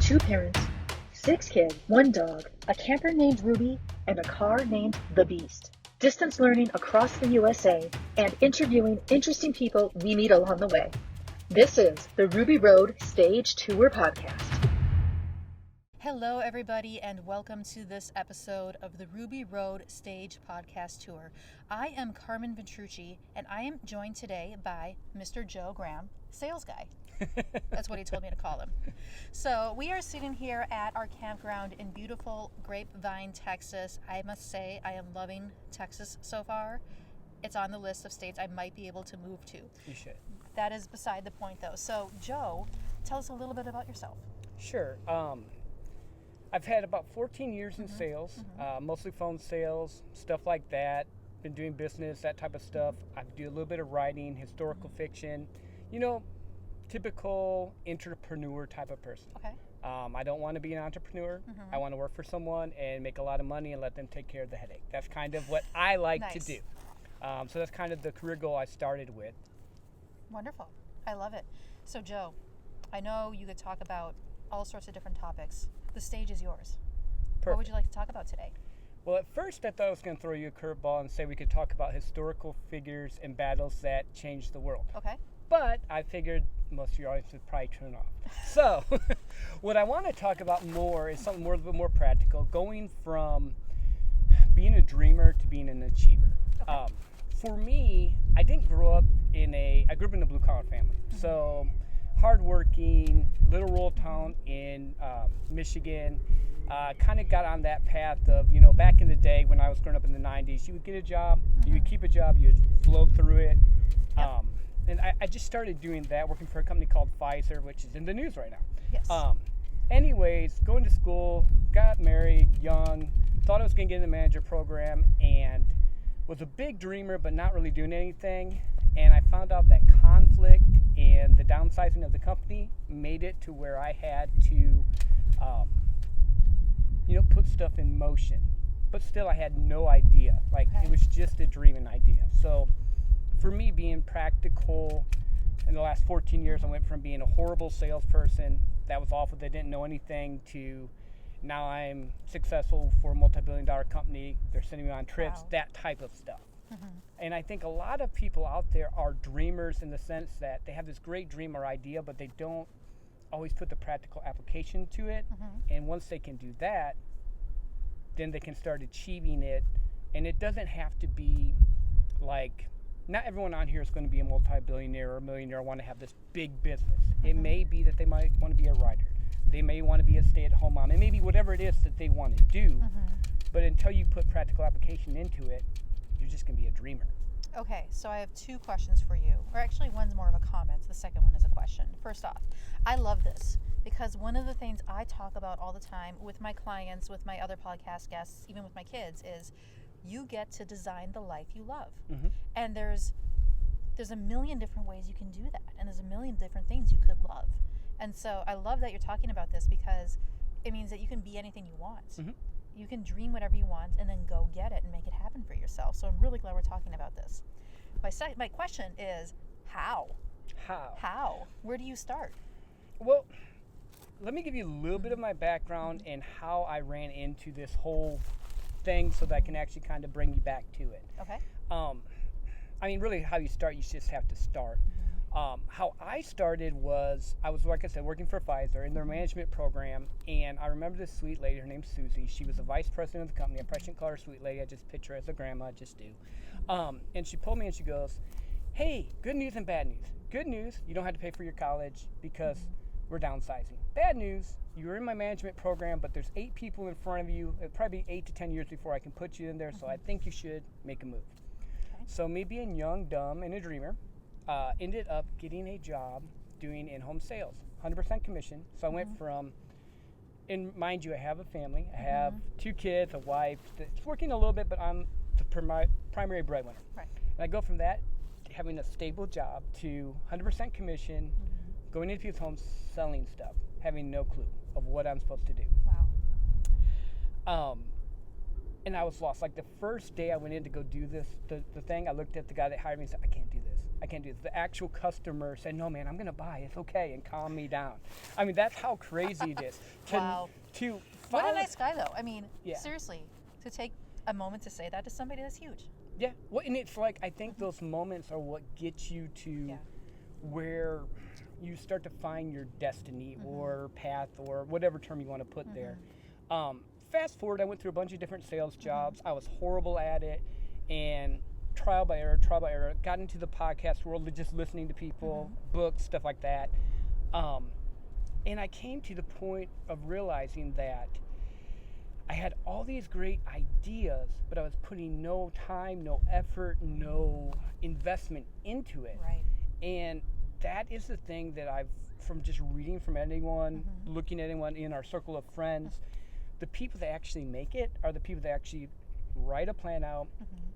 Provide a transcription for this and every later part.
2 parents, 6 kids, 1 dog, a camper named Ruby, and a car named The Beast. Distance learning across the USA and interviewing interesting people we meet along the way. This is the Ruby Road Stage Tour Podcast. Hello, everybody, and welcome to this episode of the Ruby Road Stage Podcast Tour. I am Carmen Ventrucci, and I am joined today by Mr. Joe Graham, sales guy. That's what he told me to call him. So we are sitting here at our campground in beautiful Grapevine, Texas. I must say I am loving Texas so far. It's on the list of states I might be able to move to. You should. That is beside the point, though. So, Joe, tell us a little bit about yourself. Sure. I've had about 14 years in sales, mostly phone sales, stuff like that. Been doing business, that type of stuff. I do a little bit of writing, historical fiction. You know, typical entrepreneur type of person. Okay. I don't want to be an entrepreneur. I want to work for someone and make a lot of money and let them take care of the headache. That's kind of what I like to do. So that's kind of the career goal I started with. Wonderful. I love it. So, Joe, I know you could talk about all sorts of different topics. The stage is yours. Perfect. What would you like to talk about today? Well, at first I thought I was going to throw you a curveball and say we could talk about historical figures and battles that changed the world. Okay. But I figured most of your audience would probably turn off. So what I want to talk about more is something a little bit more practical, going from being a dreamer to being an achiever. Okay. For me, I didn't grow up I grew up in a blue-collar family. So hardworking, little rural town in Michigan. Kind of got on that path of, back in the day when I was growing up in the 90s, you would get a job, you would keep a job, you would flow through it. Yep. And I just started doing that, working for a company called Pfizer, which is in the news right now. Yes. Anyways, going to school, got married young, thought I was going to get in the manager program, and was a big dreamer, but not really doing anything. And I found out that conflict and the downsizing of the company made it to where I had to, put stuff in motion. But still, I had no idea. It was just a dreaming idea. So for me, being practical, in the last 14 years, I went from being a horrible salesperson that was awful, that didn't know anything, to now I'm successful for a multi-billion-dollar company. They're sending me on trips, that type of stuff. And I think a lot of people out there are dreamers in the sense that they have this great dream or idea, but they don't always put the practical application to it. And once they can do that, then they can start achieving it. And it doesn't have to be not everyone on here is going to be a multi-billionaire or a millionaire or want to have this big business. It may be that they might want to be a writer. They may want to be a stay-at-home mom. It may be whatever it is that they want to do. But until you put practical application into it, you're just going to be a dreamer. Okay, so I have 2 questions for you. Or actually, one's more of a comment. The second one is a question. First off, I love this because one of the things I talk about all the time with my clients, with my other podcast guests, even with my kids, is you get to design the life you love. And there's a million different ways you can do that. And there's a million different things you could love. And so I love that you're talking about this because it means that you can be anything you want. You can dream whatever you want and then go get it and make it happen for yourself. So I'm really glad we're talking about this. My question is, how? How? Where do you start? Well, let me give you a little bit of my background and how I ran into this whole thing so that I can actually kind of bring you back to it. Okay. Really how you start, you just have to start. How I started was, I was, like I said, working for Pfizer in their management program, and I remember this sweet lady, her name's Susie. She was the vice president of the company. I probably shouldn't call her sweet lady, I just picture her as a grandma, I just do. And she pulled me and she goes, hey, good news and bad news. Good news, you don't have to pay for your college because we're downsizing. Bad news, you're in my management program, but there's 8 people in front of you. It'll probably be 8 to 10 years before I can put you in there, so I think you should make a move. Okay. So me being young, dumb, and a dreamer, ended up getting a job doing in-home sales, 100% commission. So I went from, and mind you, I have a family. I have 2 kids, a wife that's working a little bit, but I'm the primary breadwinner. Right. And I go from that, having a stable job, to 100% commission, going into people's homes, selling stuff, having no clue of what I'm supposed to do. Wow. And I was lost. The first day I went in to go do this, the thing, I looked at the guy that hired me and said, I can't do this. I can't do this. The actual customer said, no, man, I'm going to buy. It's okay, and calm me down. I mean, that's how crazy it is. Wow. To What follow, a nice guy, though. I mean, Yeah. seriously, to take a moment to say that to somebody, that's huge. Yeah, well, and it's like, I think those moments are what gets you to where you start to find your destiny or path or whatever term you want to put there. Fast forward, I went through a bunch of different sales jobs. I was horrible at it, and trial by error, got into the podcast world, just listening to people, books, stuff like that. And I came to the point of realizing that I had all these great ideas, but I was putting no time, no effort, no investment into it. Right. And that is the thing that I've, from just reading from anyone, looking at anyone in our circle of friends, the people that actually make it are the people that actually write a plan out,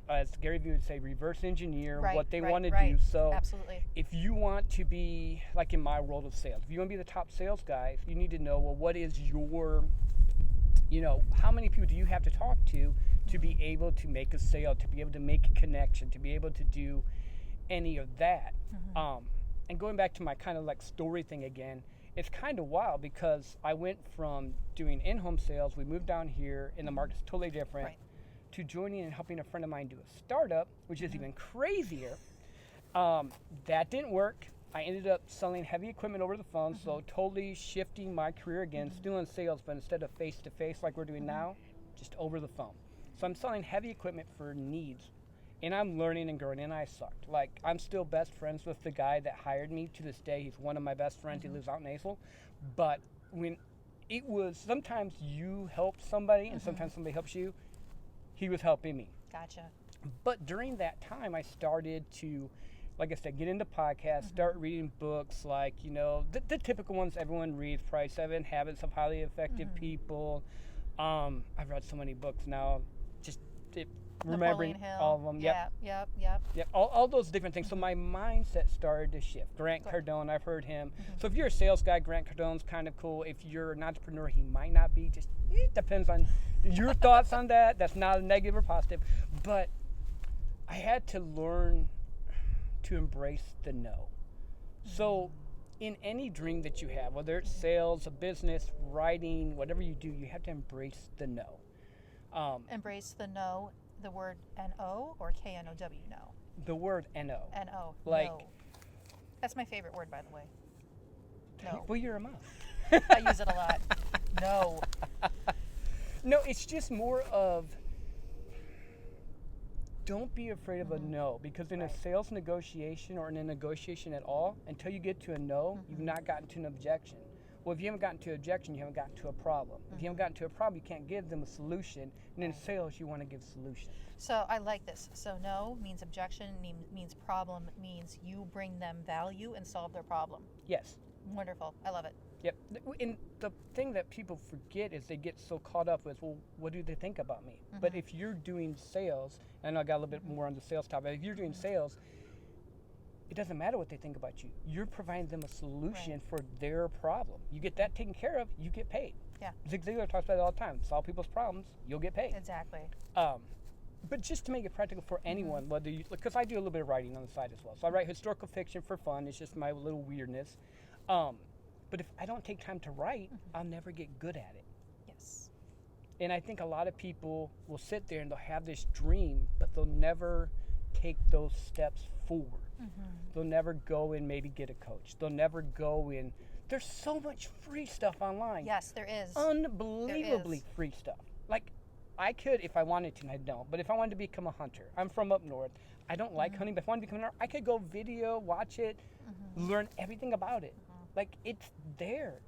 as Gary Vee would say, reverse engineer what they want to do. So absolutely. if you want to be, like in my world of sales, if you want to be the top sales guy, you need to know, well, what is your, how many people do you have to talk to be able to make a sale, to be able to make a connection, to be able to do any of that. And going back to my kind of like story thing again, it's kind of wild because I went from doing in-home sales, we moved down here, and the market's totally different, to joining and helping a friend of mine do a startup, which is even crazier. That didn't work. I ended up selling heavy equipment over the phone, so totally shifting my career again, still in sales, but instead of face-to-face like we're doing now, just over the phone. So I'm selling heavy equipment for needs, and I'm learning and growing, and I sucked. Like, I'm still best friends with the guy that hired me to this day. He's one of my best friends. He lives out in Azle. But when it was, sometimes you help somebody, and sometimes somebody helps you, he was helping me. Gotcha. But during that time, I started to, like I said, get into podcasts, start reading books like, the typical ones everyone reads, probably 7 Habits of Highly Effective People. I've read so many books now, just remembering all of them. Yep. All those different things. So my mindset started to shift. Grant Cardone, I've heard him. So if you're a sales guy, Grant Cardone's kind of cool. If you're an entrepreneur, he might not be. Just depends on your thoughts on that. That's not a negative or positive. But I had to learn to embrace the no. So in any dream that you have, whether it's sales, a business, writing, whatever you do, you have to embrace the no. Embrace the no, the word N-O or K-N-O-W, no? The word N-O. N-O, like, no. That's my favorite word, by the way. No. Well, you're a mom. I use it a lot. No. No, it's just more of, don't be afraid of a no, because in a sales negotiation or in a negotiation at all, until you get to a no, you've not gotten to an objection. Well, if you haven't gotten to an objection, you haven't gotten to a problem. If you haven't gotten to a problem, you can't give them a solution. And in sales, you want to give solutions. So I like this. So no means objection, means problem, means you bring them value and solve their problem. Yes. Wonderful. I love it. Yep. And the thing that people forget is they get so caught up with, well, what do they think about me? But if you're doing sales, and I got a little bit more on the sales topic, if you're doing sales, it doesn't matter what they think about you. You're providing them a solution for their problem. You get that taken care of, you get paid. Yeah. Zig Ziglar talks about it all the time. Solve people's problems, you'll get paid. Exactly. But just to make it practical for anyone, whether you, because I do a little bit of writing on the side as well. So I write historical fiction for fun. It's just my little weirdness. But if I don't take time to write, I'll never get good at it. Yes. And I think a lot of people will sit there and they'll have this dream, but they'll never take those steps forward. They'll never go and maybe get a coach. They'll never go in. There's so much free stuff online. Yes, there is. Unbelievably free stuff. Like, I could, if I wanted to, and I don't, but if I wanted to become a hunter, I'm from up north. I don't like hunting, but if I wanted to become a hunter, I could go video, watch it, learn everything about it. Like, it's there.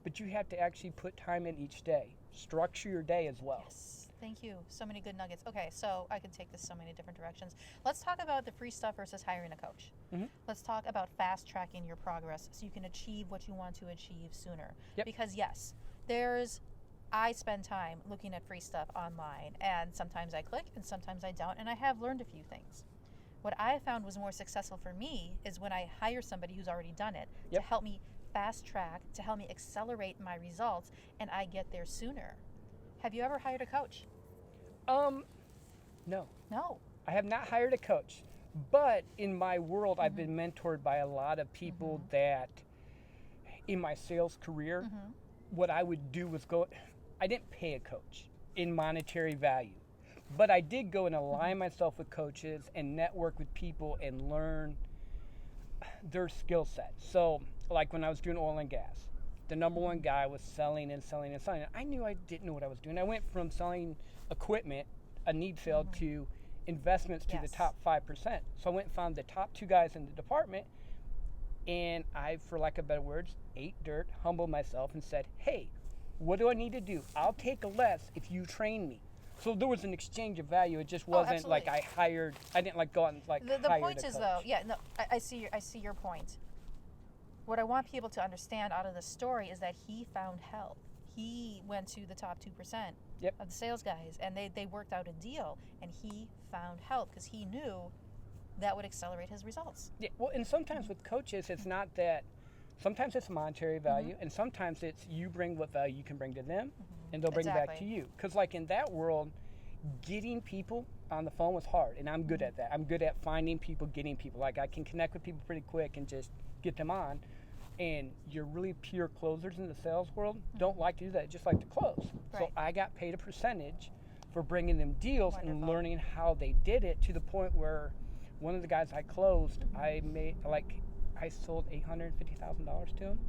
But you have to actually put time in each day. Structure your day as well. Yes. Thank you. So many good nuggets. Okay, so I could take this so many different directions. Let's talk about the free stuff versus hiring a coach. Let's talk about fast tracking your progress so you can achieve what you want to achieve sooner. Yep. Because yes, I spend time looking at free stuff online, and sometimes I click and sometimes I don't, and I have learned a few things. What I found was more successful for me is when I hire somebody who's already done it to help me fast track, to help me accelerate my results, and I get there sooner. Have you ever hired a coach? No. No. I have not hired a coach. But in my world, I've been mentored by a lot of people that in my sales career, what I would do was I didn't pay a coach in monetary value, but I did go and align myself with coaches and network with people and learn their skill set. So like when I was doing oil and gas, the number one guy was selling and selling and selling. I knew I didn't know what I was doing. I went from selling equipment, a need sale, to investments to the top 5%. So I went and found the top 2 guys in the department, and I, for lack of better words, ate dirt, humbled myself, and said, hey, what do I need to do? I'll take less if you train me. So there was an exchange of value. It just wasn't like I didn't like go out and like the hire point a is coach. though, I see your point. What I want people to understand out of the story is that he found help. He went to the top 2% of the sales guys, and they worked out a deal, and he found help because he knew that would accelerate his results. Yeah, well, and sometimes with coaches, it's not that. Sometimes it's monetary value, and sometimes it's you bring what value you can bring to them, and they'll bring it back to you. Because like in that world, getting people on the phone was hard, and I'm good at that. I'm good at finding people, getting people. Like I can connect with people pretty quick and just get them on. And your really pure closers in the sales world don't like to do that, just like to close. Right. So I got paid a percentage for bringing them deals and learning how they did it, to the point where one of the guys I closed, I sold $850,000 to him.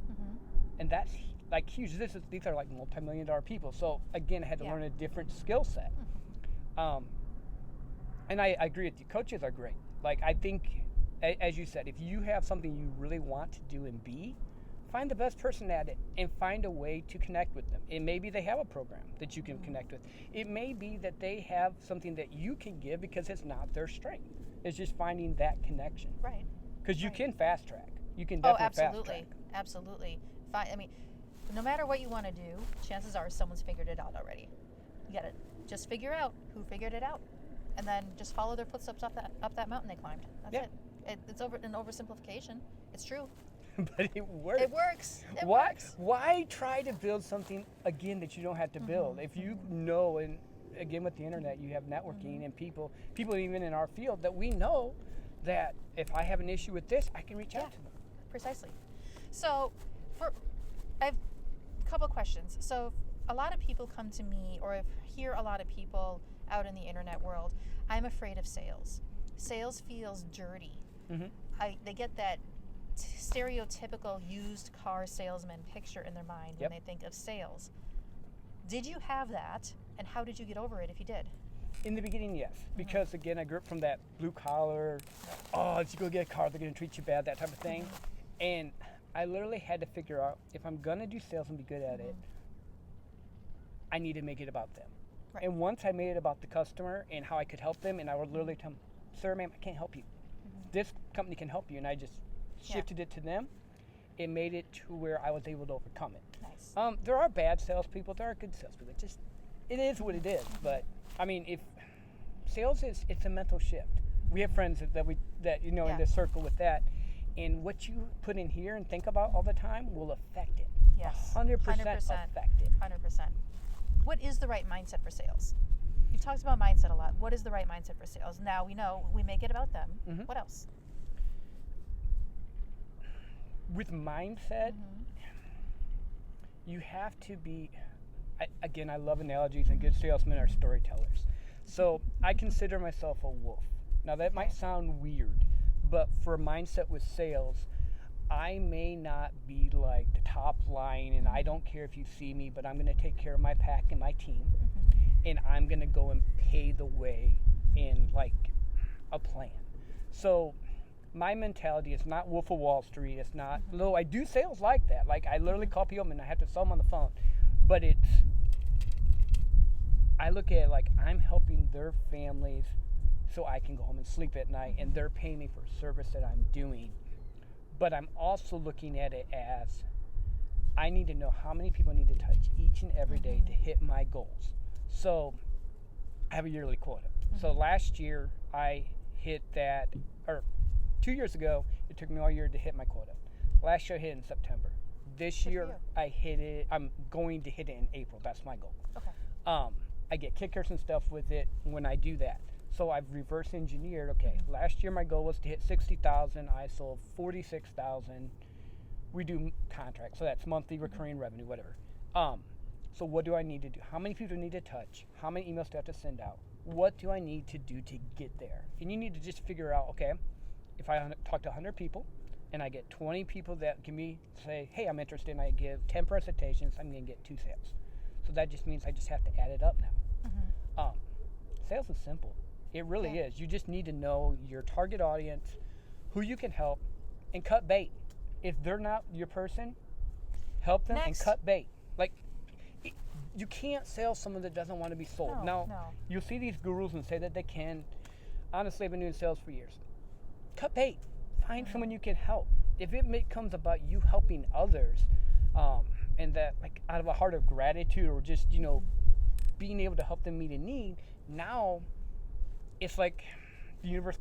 And that's like huge. These are like multi-million-dollar people. So again, I had to learn a different skill set. And I agree with you. Coaches are great. Like I think, as you said, if you have something you really want to do and be, find the best person at it and find a way to connect with them. It may be they have a program that you can connect with. It may be that they have something that you can give because it's not their strength. It's just finding that connection. Right. Because you can fast track. You can definitely fast track. Absolutely. I mean, no matter what you want to do, chances are someone's figured it out already. You got to just figure out who figured it out, and then just follow their footsteps up that mountain they climbed. That's it. It's an oversimplification. It's true. But it works. It works. It works. Why try to build something again that you don't have to build? If you know, and again with the internet, you have networking and people even in our field that we know that if I have an issue with this, I can reach out to them. Precisely. So, I have a couple questions. So, a lot of people come to me, or I hear a lot of people out in the internet world, I'm afraid of sales. Sales feels dirty. They get that stereotypical used car salesman picture in their mind when they think of sales. Did you have that, and how did you get over it if you did? In the beginning, yes. Because again, I grew up from that blue collar, if you go get a car, they're going to treat you bad, that type of thing. And I literally had to figure out, if I'm going to do sales and be good at it, I need to make it about them. Right. And once I made it about the customer and how I could help them, and I would literally tell them, sir, ma'am, I can't help you. This company can help you. And I just shifted it to them. It made it to where I was able to overcome it. Nice. There are bad salespeople. There are good salespeople. It is what it is. But I mean, if sales it's a mental shift. We have friends that in the circle with that, and what you put in here and think about all the time will affect it. Yes. 100% affect it. 100%. What is the right mindset for sales? You've talked about mindset a lot. What is the right mindset for sales? Now we know we make it about them. What else? With mindset, you have to be, again, I love analogies, and good salesmen are storytellers. So I consider myself a wolf. Now that might sound weird, but for a mindset with sales, I may not be like the top line, and I don't care if you see me, but I'm going to take care of my pack and my team, and I'm going to go and pay the way in like a plan. So my mentality is not Wolf of Wall Street. It's not, though I do sales like that. Like I literally call people and I have to sell them on the phone. But I look at it like I'm helping their families so I can go home and sleep at night, and they're paying me for a service that I'm doing. But I'm also looking at it as I need to know how many people I need to touch each and every day to hit my goals. So I have a yearly quota. So last year I hit that, or 2 years ago, it took me all year to hit my quota. Last year I hit it in September. This year I hit it, I'm going to hit it in April. That's my goal. Okay. I get kickers and stuff with it when I do that. So I've reverse engineered. Okay, last year my goal was to hit 60,000. I sold 46,000. We do contracts, so that's monthly recurring revenue, whatever. So what do I need to do? How many people do I need to touch? How many emails do I have to send out? What do I need to do to get there? And you need to just figure out, okay, if I talk to 100 people and I get 20 people that can say, hey, I'm interested, and I give 10 presentations, I'm going to get 2 sales. So that just means I just have to add it up now. Sales is simple. It really is. You just need to know your target audience, who you can help, and cut bait. If they're not your person, help them and cut bait. Like, you can't sell someone that doesn't want to be sold. No. You'll see these gurus and say that they can. Honestly, I've been doing sales for years. Cut bait. Find someone you can help. If it becomes about you helping others, and that, like, out of a heart of gratitude, or just, being able to help them meet a need, now it's like the universe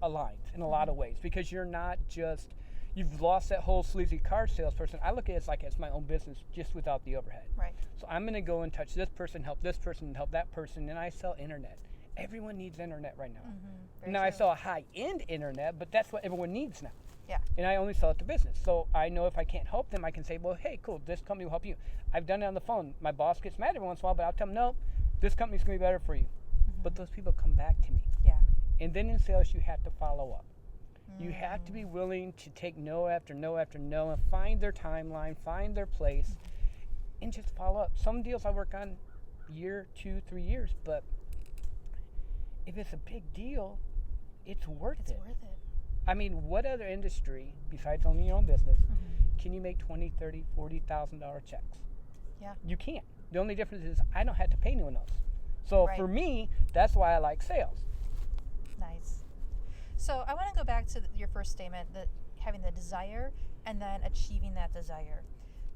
aligns in a lot of ways, because you're not just, you've lost that whole sleazy car salesperson. I look at it like it's my own business, just without the overhead. Right. So I'm going to go and touch this person, help that person, and I sell internet. Everyone needs internet right now. Now, I sell a high-end internet, but that's what everyone needs now. Yeah. And I only sell it to business. So I know if I can't help them, I can say, well, hey, cool, this company will help you. I've done it on the phone. My boss gets mad every once in a while, but I'll tell them, no, this company's going to be better for you. But those people come back to me. Yeah. And then in sales, you have to follow up. You have to be willing to take no after no after no and find their timeline, find their place, and just follow up. Some deals I work on year, 2, 3 years, but if it's a big deal, it's worth it. It's worth it. I mean, what other industry, besides owning your own business, can you make $20,000, $30,000, $40,000 checks? Yeah. You can't. The only difference is I don't have to pay anyone else. So for me, that's why I like sales. Nice. So I want to go back to your first statement, that having the desire and then achieving that desire.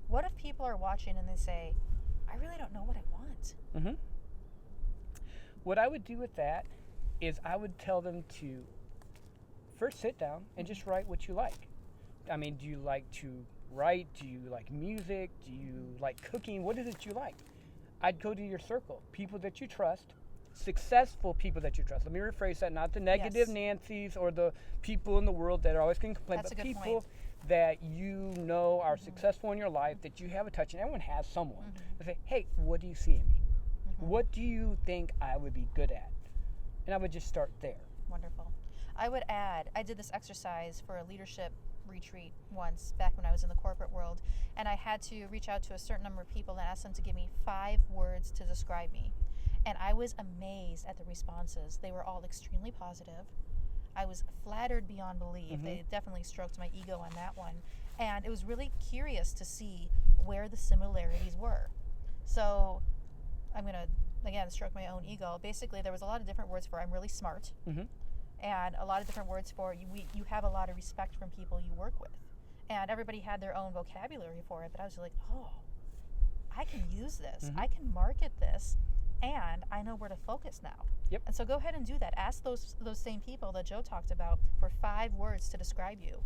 What if people are watching and they say, I really don't know what I want? What I would do with that is I would tell them to first sit down and just write what you like. I mean, do you like to write? Do you like music? Do you like cooking? What is it you like? I'd go to your circle, people that you trust, successful people that you trust. Let me rephrase that, not the negative Nancys or the people in the world that are always going to complain, but people that you know are successful in your life, that you have a touch, and everyone has someone. They say, hey, what do you see in me? What do you think I would be good at? And I would just start there. Wonderful. I would add, I did this exercise for a leadership retreat once back when I was in the corporate world, and I had to reach out to a certain number of people and ask them to give me 5 words to describe me. And I was amazed at the responses. They were all extremely positive. I was flattered beyond belief. They definitely stroked my ego on that one. And it was really curious to see where the similarities were. So I'm going to, again, stroke my own ego. Basically, there was a lot of different words for I'm really smart. And a lot of different words for you have a lot of respect from people you work with. And everybody had their own vocabulary for it, but I was like, oh, I can use this. I can market this, and I know where to focus now. And so go ahead and do that. Ask those same people that Joe talked about for 5 words to describe you,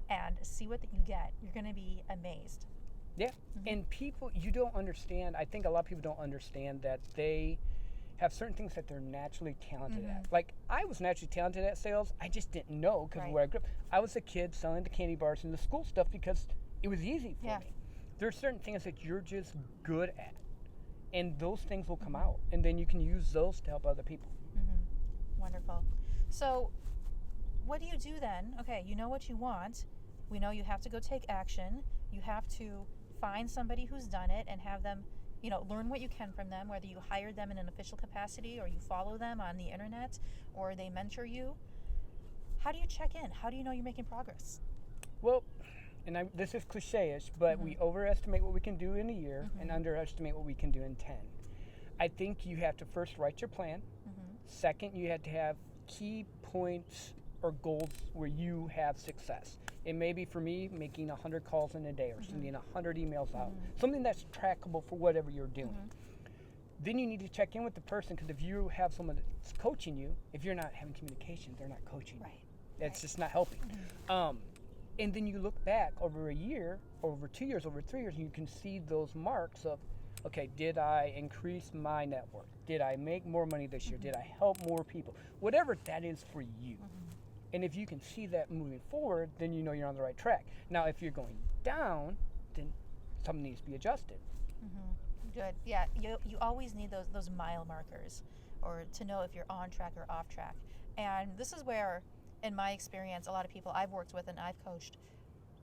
and see what you get. You're going to be amazed. Yeah, and people, you don't understand, I think a lot of people don't understand that they have certain things that they're naturally talented at. Like, I was naturally talented at sales. I just didn't know because of where I grew up. I was a kid selling the candy bars and the school stuff because it was easy for me. There are certain things that you're just good at, and those things will come out, and then you can use those to help other people. Wonderful. So what do you do then? Okay, you know what you want. We know you have to go take action. You have to find somebody who's done it and have them, learn what you can from them, whether you hire them in an official capacity or you follow them on the internet or they mentor you. How do you check in? How do you know you're making progress? Well, and this is cliche-ish, but we overestimate what we can do in a year and underestimate what we can do in 10. I think you have to first write your plan. Second, you have to have key points or goals where you have success. It may be, for me, making 100 calls in a day or sending 100 emails out. Something that's trackable for whatever you're doing. Then you need to check in with the person, because if you have someone that's coaching you, if you're not having communication, they're not coaching you. It's just not helping. And then you look back over a year, over 2 years, over 3 years, and you can see those marks of, okay, did I increase my network? Did I make more money this year? Did I help more people? Whatever that is for you. And if you can see that moving forward, then you know you're on the right track. Now, if you're going down, then something needs to be adjusted. Good. Yeah, you always need those mile markers, or to know if you're on track or off track. And this is where, in my experience, a lot of people I've worked with and I've coached,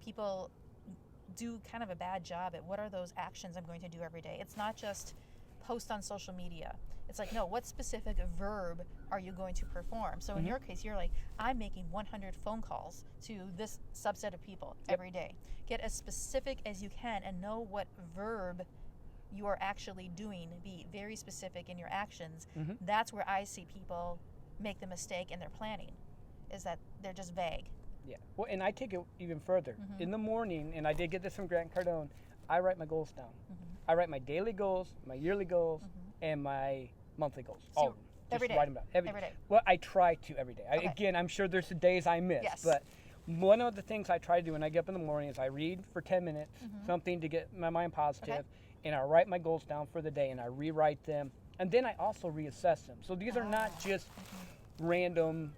people do kind of a bad job at what are those actions I'm going to do every day. It's not just post on social media. It's like, no, what specific verb are you going to perform? So in your case, you're like, I'm making 100 phone calls to this subset of people every day. Get as specific as you can and know what verb you are actually doing. Be very specific in your actions. That's where I see people make the mistake in their planning, is that they're just vague. Yeah. Well, and I take it even further. In the morning, and I did get this from Grant Cardone, I write my goals down. I write my daily goals, my yearly goals, and my monthly goals. So all of them. every Just day? write them down. Every Every day? Well, I try to every day. Okay. Again, I'm sure there's days I miss. Yes. But one of the things I try to do when I get up in the morning is I read for 10 minutes, something to get my mind positive, and I write my goals down for the day, and I rewrite them. And then I also reassess them. So these are not just random,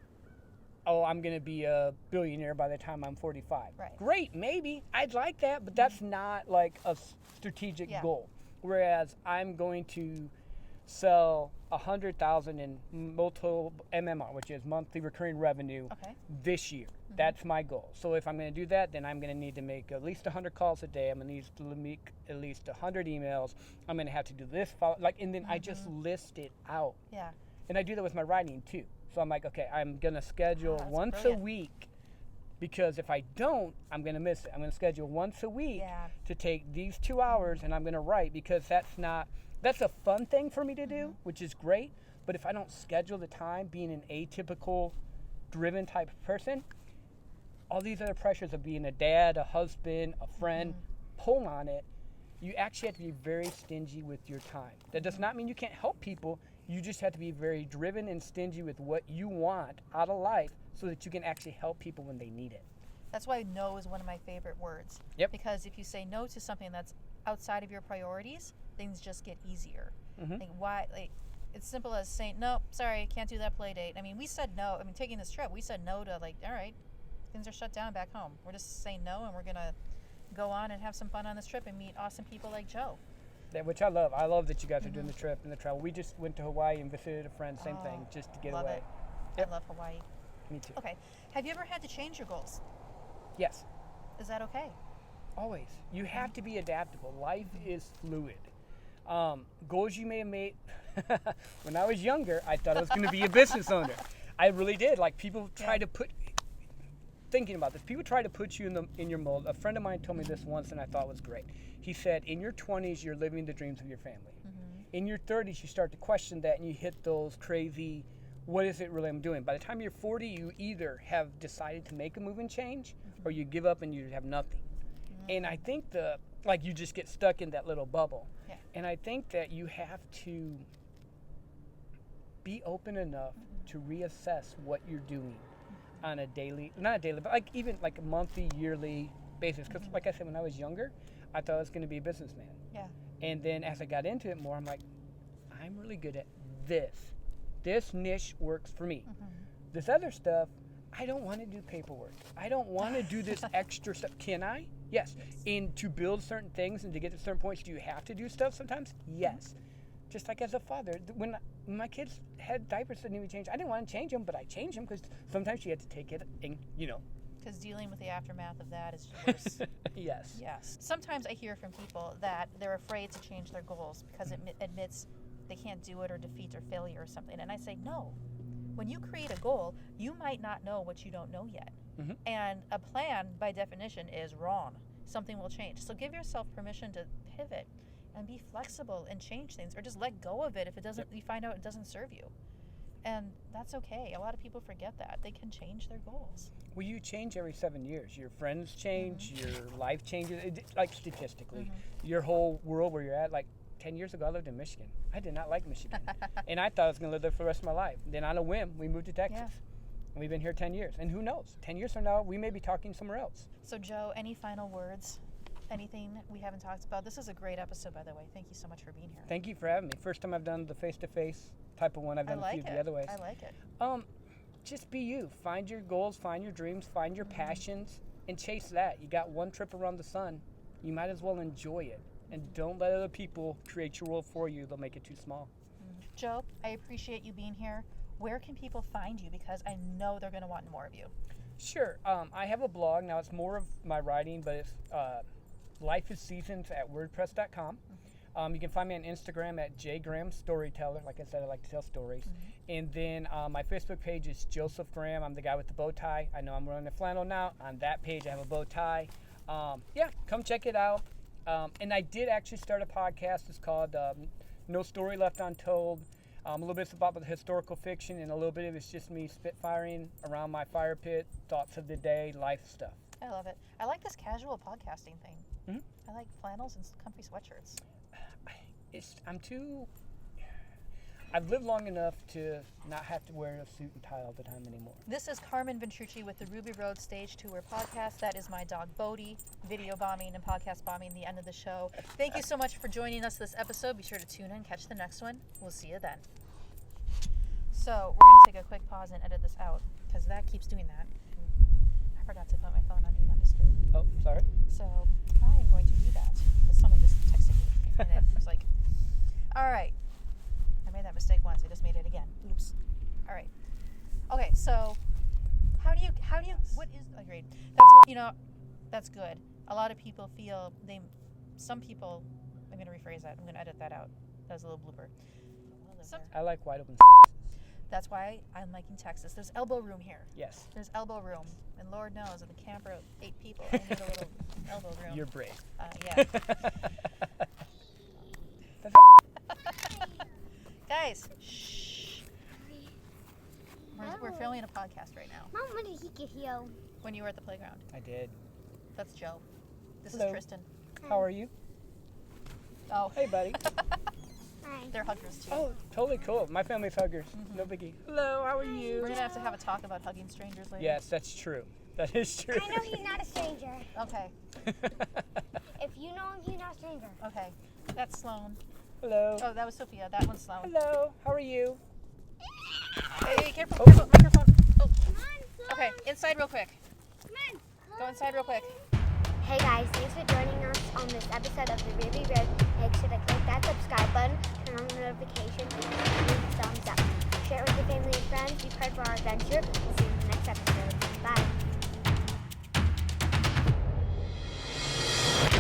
oh, I'm going to be a billionaire by the time I'm 45. Right. Great, maybe. I'd like that, but that's not like a strategic goal. Whereas I'm going to sell 100,000 in multiple MMR, which is monthly recurring revenue, this year. That's my goal. So if I'm going to do that, then I'm going to need to make at least 100 calls a day. I'm going to need to make at least 100 emails. I'm going to have to do this, and then I just list it out. Yeah. And I do that with my writing too. So I'm like, okay, I'm going to schedule once a week, because if I don't, I'm going to miss it. I'm going to schedule once a week to take these 2 hours, and I'm going to write, because that's a fun thing for me to do, which is great. But if I don't schedule the time, being an atypical driven type of person, all these other pressures of being a dad, a husband, a friend, pull on it. You actually have to be very stingy with your time. That does not mean you can't help people. You just have to be very driven and stingy with what you want out of life, so that you can actually help people when they need it. That's why no is one of my favorite words. Yep. Because if you say no to something that's outside of your priorities, things just get easier. It's simple as saying, no, sorry, can't do that play date. I mean, we said no. I mean, taking this trip, we said no to, like, all right, things are shut down back home. We're just saying no, and we're going to go on and have some fun on this trip and meet awesome people like Joe. Yeah, which I love. I love that you guys are doing the trip and the travel. We just went to Hawaii and visited a friend, same thing, just to get love away. It. I love Hawaii. Me too. Okay. Have you ever had to change your goals? Yes. Is that okay? Always. You have to be adaptable. Life is fluid. Goals you may have made when I was younger, I thought I was going to be a business owner. I really did. Like, people try to thinking about this, people try to put you in your mold. A friend of mine told me this once, and I thought it was great. He said, in your 20s, you're living the dreams of your family. In your 30s, you start to question that, and you hit those crazy, what is it really I'm doing? By the time you're 40, you either have decided to make a move and change, or you give up and you have nothing. And I think you just get stuck in that little bubble. Yeah. And I think that you have to be open enough to reassess what you're doing on a daily, not a daily, but even a monthly, yearly basis. Because like I said, when I was younger, I thought I was going to be a businessman. Yeah. And then as I got into it more, I'm like, I'm really good at this. This niche works for me. This other stuff, I don't want to do paperwork. I don't want to do this extra stuff. Can I? Yes. And to build certain things and to get to certain points, do you have to do stuff sometimes? Yes. Just like as a father, when my kids had diapers that needed to change, I didn't want to change them, but I changed them because sometimes you had to take it and, Because dealing with the aftermath of that is worse. Yes. Yes. Sometimes I hear from people that they're afraid to change their goals because it admits they can't do it or defeat or failure or something. And I say, no. When you create a goal, you might not know what you don't know yet. And a plan, by definition, is wrong. Something will change. So give yourself permission to pivot and be flexible and change things, or just let go of it if it doesn't. You find out it doesn't serve you, and that's okay. A lot of people forget that they can change their goals. Well, you change every 7 years. Your friends change, your life changes. Statistically, your whole world where you're at. 10 years ago, I lived in Michigan. I did not like Michigan, and I thought I was going to live there for the rest of my life. Then on a whim, we moved to Texas. Yeah. And we've been here 10 years. And who knows? 10 years from now, we may be talking somewhere else. So, Joe, any final words? Anything we haven't talked about? This is a great episode, by the way. Thank you so much for being here. Thank you for having me. First time I've done the face-to-face type of one. I've done a few of the other ways. I like it. Just be you. Find your goals, find your dreams, find your passions, and chase that. You got one trip around the sun. You might as well enjoy it. And don't let other people create your world for you. They'll make it too small. Joe, I appreciate you being here. Where can people find you? Because I know they're going to want more of you. Sure. I have a blog. Now, it's more of my writing, but it's Life is Seasons at WordPress.com. You can find me on Instagram at jgrahamstoryteller. Like I said, I like to tell stories. And then my Facebook page is Joseph Graham. I'm the guy with the bow tie. I know I'm wearing a flannel now. On that page, I have a bow tie. Yeah, come check it out. And I did actually start a podcast. It's called No Story Left Untold. A little bit about the historical fiction, and a little bit of it's just me spitfiring around my fire pit, thoughts of the day, life stuff. I love it. I like this casual podcasting thing. I like flannels and comfy sweatshirts. I've lived long enough to not have to wear a suit and tie all the time anymore. This is Carmen Ventrucci with the Ruby Road Stage Tour podcast. That is my dog Bodie, video bombing and podcast bombing the end of the show. Thank you so much for joining us this episode. Be sure to tune in, catch the next one. We'll see you then. So we're going to take a quick pause and edit this out because that keeps doing that. I forgot to put my phone on Do Not Disturb. Oh, sorry. So I am going to do that because someone just texted me and it was like, all right. I made that mistake once. I just made it again. Oops. All right. Okay. So, what is agreed? That's what That's good. A lot of people feel some people. I'm going to rephrase that. I'm going to edit that out. That was a little blooper. I like wide open spaces. That's why I'm liking Texas. There's elbow room here. Yes. There's elbow room, and Lord knows, with a camper of 8 people, I need a little elbow room. You're brave. Yeah. Guys, shh. We're filming a podcast right now. Mom, when did he get here? When you were at the playground. I did. That's Joe. This Hello. is Tristan. How are you? Oh. Hey, buddy. Hi. They're huggers too. Oh, totally cool. My family's huggers. No biggie. Hello, how are you? We're going to have a talk about hugging strangers later. Yes, that's true. That is true. I know he's not a stranger. Okay. If you know him, he's not a stranger. Okay. That's Sloan. Hello. Oh, that was Sophia. That one's Sloan. Hello, how are you? Hey, careful, careful. Microphone. Oh. Come on, Okay, inside real quick. Come on. Go inside real quick. Hey guys, thanks for joining us on this episode of the Ruby Road. Make sure to click that subscribe button, turn on the notifications, and leave a thumbs up. Share it with your family and friends. Be part of our adventure. We'll see you in the next episode. Bye.